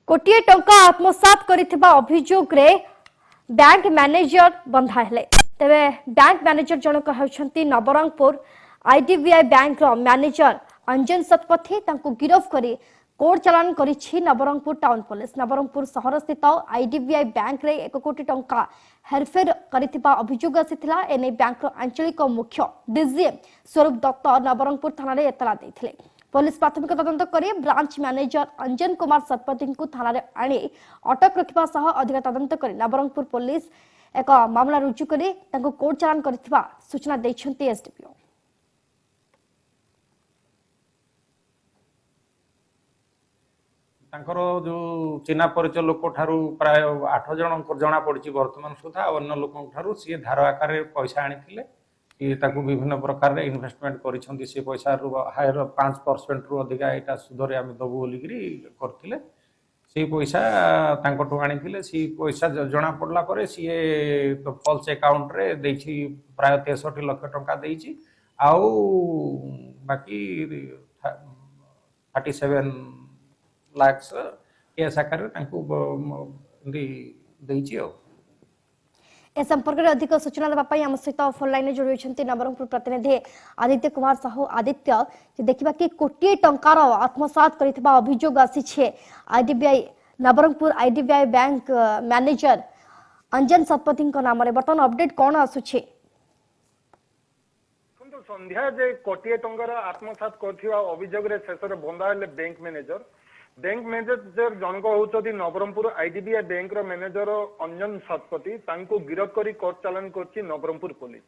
कोटिए टंका आत्मसात करिथिबा अभियोग रे बैंक मैनेजर बंधा हेले तेबे बैंक मैनेजर जनक हेउछंती नवरंगपुर आईडीबीआई बैंक रो मैनेजर अंजन सतपथी तांको गिरफ करी कोर्ट चालान करिछि नवरंगपुर टाउन पुलिस। नवरंगपुर शहर स्थित आईडीबीआई बैंक रे 1 कोटी टंका हेरफेर करिथिबा अभियोग आसिथिला। एने बैंक रो आंचलिक मुख्य डीजीएम स्वरूप दत्त नवरंगपुर थाना रे एतला दैथिले। पुलिस प्राथमिक तदंत करी ब्रांच मैनेजर अंजन कुमार सतपथी को थाना रे आनी अटक रखिबा सह अधिक तदंत करी नवरंगपुर पुलिस एक मामला रुजु करी तांको कोर्ट चालान करिथिबा सूचना दैछंती एसडीपीओ। तांकर जो चिन्हा परिचय लोक ठारू प्राय 8 जन जना पड़ी वर्तमान सुधा अन्य लोक ठारू सी धार आकार पैसा आनी ताकू विभिन्न प्रकार इन्वेस्टमेंट करिसेंती से पैसा हायर 5% रु अधिका एटा सुधरे आम दबु बोलिकी करथिले। से पैसा तांकटू आनी सी पैसा जना पड़ला परे सी तो फॉल्स अकाउंट रे देछि प्राय 63 लाख टंका देछि आउ बाकी 37 लाख केस आकार ए संपर्क में अधिक सूचना देवाई आम सहित फोन लाइन जोड़ी नवरंगपुर प्रतिनिधि आदित्य कुमार साहू। आदित्य देखा कि कोटी टंकार आत्मसात करिथिबा अभियोग आसी IDBI Nabarangpur IDBI bank manager Anjan Satpathy नाम रे बर्तमान अपडेट कौन आसुछि? संध्या जे कोटी टंकार आत्मसात करथिबा अभियोग रे शेष बंदा हेले बैंक मैनेजर जनक होती नवरंगपुर आईडीबीआई बैंक रो मैनेजर अंजन सतपथी तांको गिरफ करी कोर्ट चालान करछि नवरंगपुर पुलिस।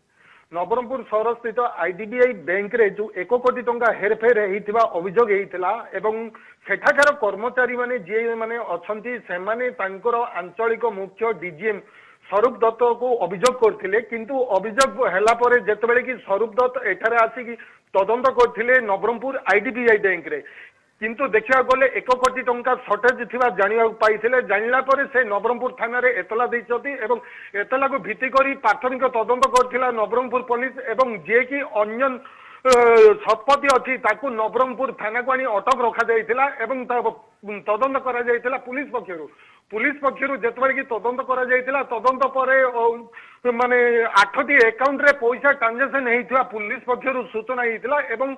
नवरंगपुर शहर स्थित आईडीबीआई बैंक रे जो 1 कोटी टंका हेरफेर होइथिबा अभियोग हेइथिला एवं सेठाकार कर्मचारी माने जे माने अछंती से माने तांकर आंचलिक मुख्य डीजीएम स्वरूप दत्त को अभियोग करथिले। किंतु अभियोग हैला परे जेतबेले कि स्वरूप दत्त एठारे आसी तदंत करथिले नवरंगपुर आईडीबीआई बैंक रे किंतु देखा गले 1 कोटी टंका सर्टेज थिबा जानिया पाइथिले। जानिला परे से नवरंगपुर थाना रे एतला दैछथि एवं एतला को भित्ति करी प्राथमिक तदंत करथिला नवरंगपुर पुलिस एवं जे कि अंजन सतपथी अछि ताकू नवरंगपुर थाना को आनी अटक रखा जायतिला एवं तदंत करा जायतिला पुलिस पक्षरु जेतबे कि तदंत करा जायतिला तदंत परे माने 8टी अकाउंट रे पैसा ट्रांजैक्शन हेइथिबा पुलिस पक्षरु सूचना हेइतिला एवं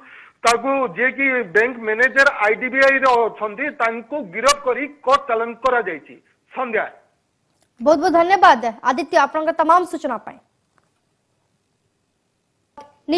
ताकू जे कि बैंक मैनेजर आईडीबीआई रो छंती तांको गिरफ करी कोर्ट चालान करा जायछि। संध्या बहुत बहुत धन्यवाद आदित्य आपनका तमाम सूचना पाए।